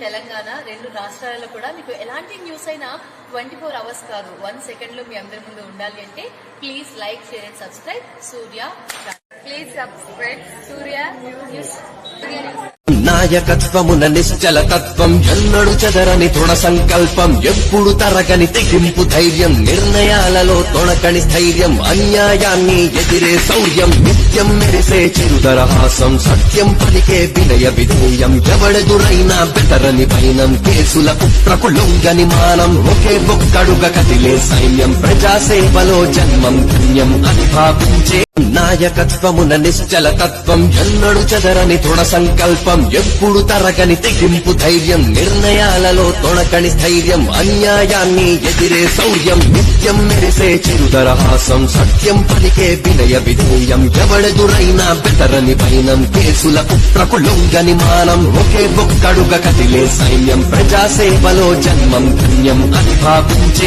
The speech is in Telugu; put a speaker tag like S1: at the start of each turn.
S1: తెలంగాణ రెండు రాష్ట్రాలలో కూడా మీకు ఎలాంటి న్యూస్ అయినా 24 hours కాదు 1 second లో మీ అందరి ముందు ఉండాలి అంటే please like share and subscribe Surya.
S2: Please subscribe Surya news.
S3: నాయకత్వమున నిశ్చల తత్వం ఎన్నడు చెదరని దృఢ సంకల్పం ఎప్పుడు తరగని తెగింపు ధైర్యం నిర్ణయాలలో తొణకని స్థైర్యం అన్యాయాన్ని ఎదిరే శౌర్యం నిత్యం మెరిసే చిరుదరహాసం సత్యం పలికే వినయ విధేయం ఎవడెదురైనా బెదరని పైనం కేసుల కుట్రకు లొంగని మానం ఒకే ఒక్కడుగా కదిలే సైన్యం ప్రజాసేవలో జన్మం ధన్యం అని భావించే నాయకత్వమున నిశ్చల తత్వం ఎన్నడు చెదరని దృఢ సంకల్పం ఎప్పుడు తరగని తెగింపు ధైర్యం నిర్ణయాలలో తొణకని స్థైర్యం అన్యాయాన్ని ఎదిరే శౌర్యం నిత్యం మెరిసే చిరుదరహాసం సత్యం పలికే వినయ విధేయం ఎవడెదురైనా బెదరని పైనం కేసుల కుట్రకు లొంగని మానం ఒకే ఒక్కడుగా కదిలే సైన్యం ప్రజాసేవలో జన్మం ధన్యం అని భావించే